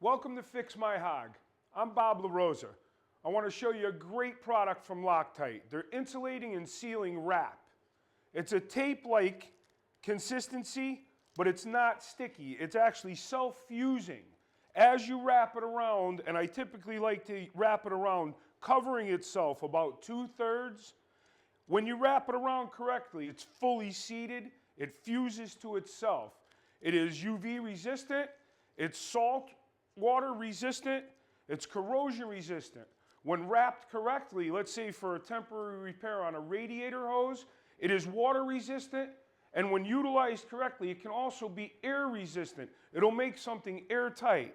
Welcome to Fix My Hog. I'm Bob LaRosa. I want to show you a great product from Loctite. Their insulating and sealing wrap. It's a tape-like consistency, but it's not sticky. It's actually self-fusing. As you wrap it around, and I typically like to wrap it around covering itself about 2/3. When you wrap it around correctly, it's fully seated. It fuses to itself. It is UV resistant. It's saltwater resistant. It's corrosion resistant. When wrapped correctly, let's say for a temporary repair on a radiator hose, it is water resistant. And when utilized correctly, it can also be air resistant. It'll make something airtight.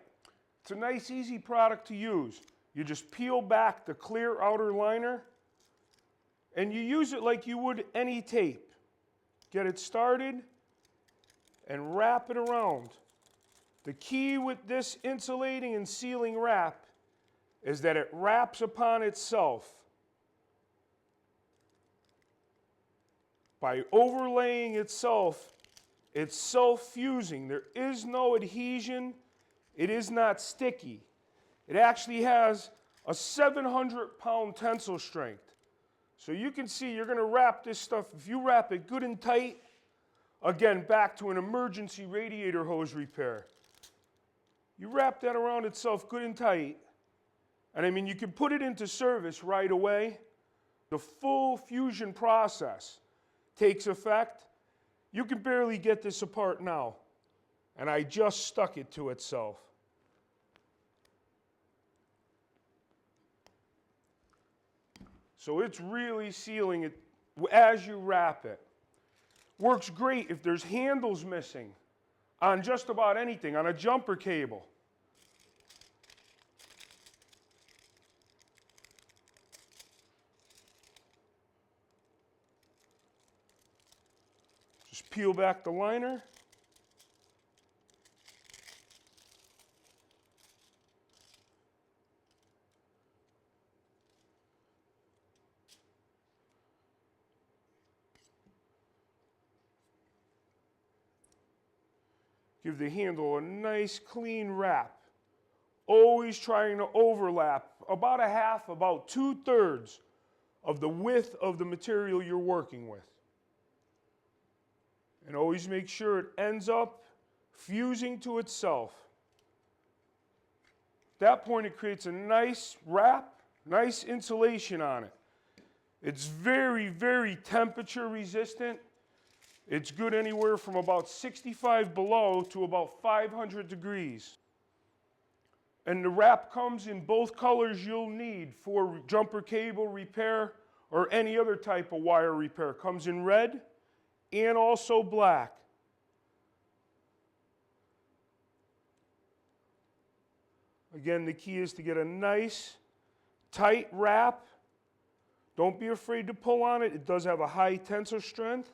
It's a nice, easy product to use. You just peel back the clear outer liner, and you use it like you would any tape. Get it started, and wrap it around. The key with this insulating and sealing wrap is that it wraps upon itself. By overlaying itself, it's self-fusing. There is no adhesion. It is not sticky. It actually has a 700-pound tensile strength. So you can see you're going to wrap this stuff. If you wrap it good and tight, again, back to an emergency radiator hose repair. You wrap that around itself good and tight, and I mean, you can put it into service right away. The full fusion process takes effect. You can barely get this apart now, and I just stuck it to itself. So it's really sealing it as you wrap it. Works great if there's handles missing on just about anything, on a jumper cable. Just peel back the liner. Give the handle a nice clean wrap. Always trying to overlap about a half, about 2/3 of the width of the material you're working with. And always make sure it ends up fusing to itself. At that point, it creates a nice wrap, nice insulation on it. It's very, very temperature resistant. It's good anywhere from about 65 below to about 500 degrees. And the wrap comes in both colors you'll need for jumper cable repair or any other type of wire repair. Comes in red and also black. Again, the key is to get a nice, tight wrap. Don't be afraid to pull on it. It does have a high tensile strength.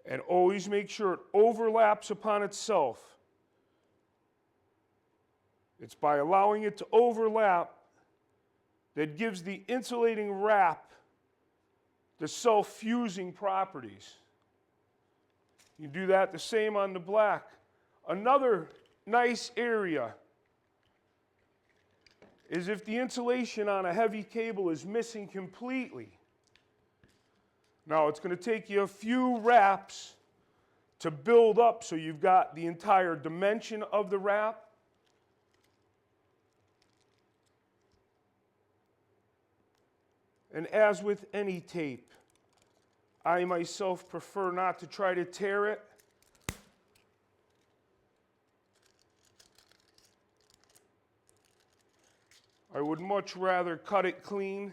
And always make sure it overlaps upon itself. It's by allowing it to overlap that gives the insulating wrap the self-fusing properties. You do that the same on the black. Another nice area is if the insulation on a heavy cable is missing completely. Now, it's going to take you a few wraps to build up so you've got the entire dimension of the wrap. And as with any tape, I myself prefer not to try to tear it. I would much rather cut it clean.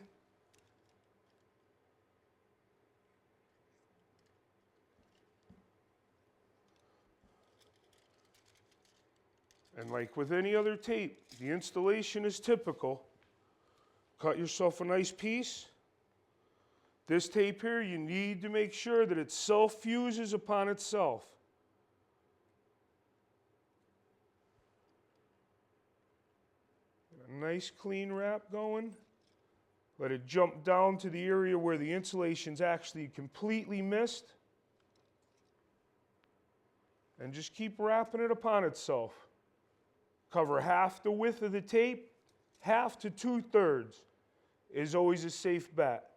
And like with any other tape, the installation is typical. Cut yourself a nice piece. This tape here, you need to make sure that it self-fuses upon itself. Get a nice clean wrap going. Let it jump down to the area where the insulation's actually completely missed. And just keep wrapping it upon itself. Cover half the width of the tape, half to 2/3 is always a safe bet.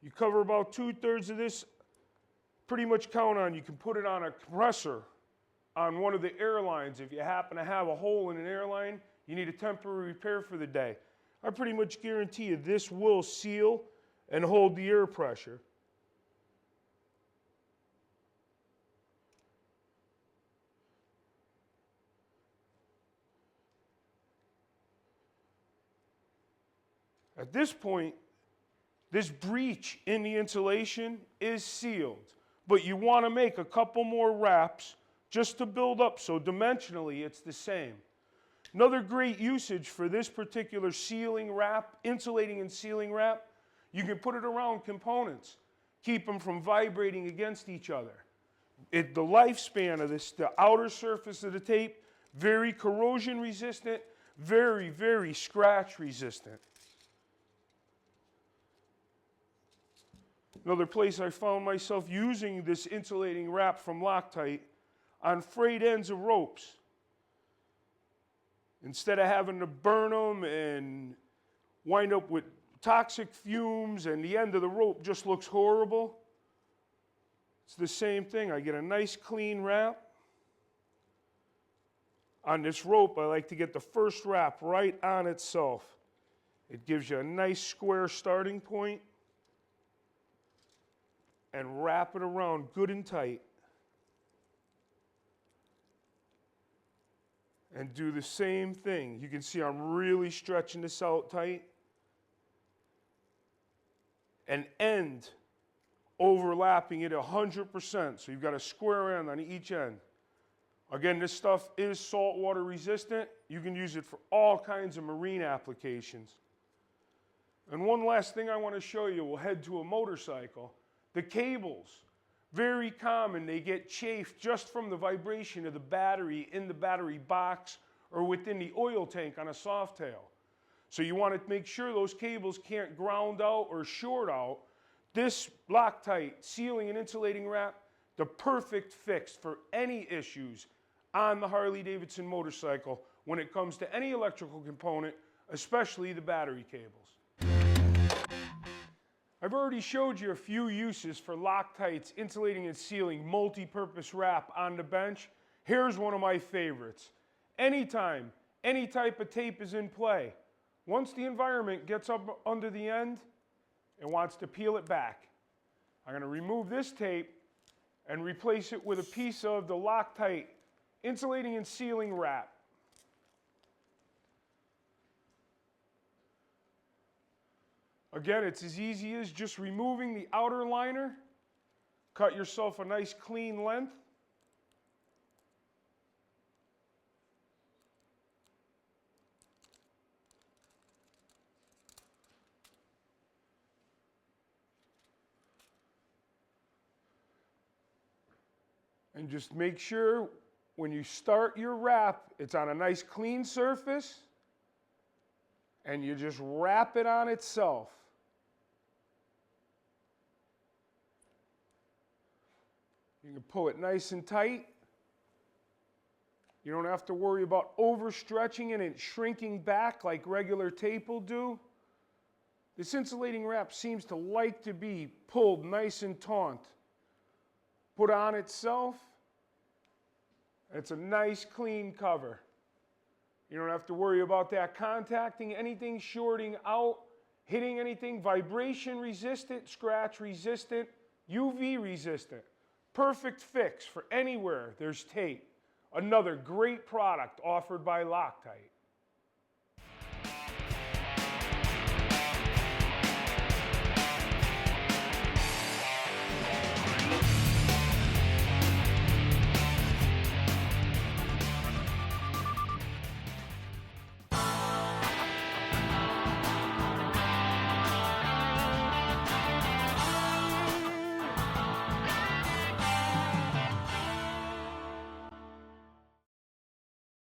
You cover about 2/3 of this, pretty much count on you can put it on a compressor on one of the airlines. If you happen to have a hole in an airline, you need a temporary repair for the day. I pretty much guarantee you this will seal and hold the air pressure. At this point, this breach in the insulation is sealed, but you want to make a couple more wraps just to build up, so dimensionally it's the same. Another great usage for this particular sealing wrap, insulating and sealing wrap, you can put it around components, keep them from vibrating against each other. The lifespan of this, the outer surface of the tape, very corrosion resistant, very, very scratch resistant. Another place I found myself using this insulating wrap from Loctite on frayed ends of ropes. Instead of having to burn them and wind up with toxic fumes and the end of the rope just looks horrible, it's the same thing. I get a nice clean wrap. On this rope, I like to get the first wrap right on itself. It gives you a nice square starting point. And wrap it around good and tight. And do the same thing. You can see I'm really stretching this out tight. And end overlapping it 100%. So you've got a square end on each end. Again, this stuff is saltwater resistant. You can use it for all kinds of marine applications. And one last thing I want to show you, we'll head to a motorcycle. The cables, very common, they get chafed just from the vibration of the battery in the battery box or within the oil tank on a Softail. So you want to make sure those cables can't ground out or short out. This Loctite sealing and insulating wrap, the perfect fix for any issues on the Harley-Davidson motorcycle when it comes to any electrical component, especially the battery cables. I've already showed you a few uses for Loctite's insulating and sealing multi-purpose wrap on the bench. Here's one of my favorites. Anytime any type of tape is in play, once the environment gets up under the end, it wants to peel it back. I'm going to remove this tape and replace it with a piece of the Loctite insulating and sealing wrap. Again, it's as easy as just removing the outer liner. Cut yourself a nice clean length. And just make sure when you start your wrap, it's on a nice clean surface, and you just wrap it on itself. You can pull it nice and tight. You don't have to worry about overstretching it and shrinking back like regular tape will do. This insulating wrap seems to like to be pulled nice and taut. Put on itself. It's a nice clean cover. You don't have to worry about that contacting anything, shorting out, hitting anything, vibration resistant, scratch resistant, UV resistant. Perfect fix for anywhere there's tape. Another great product offered by Loctite.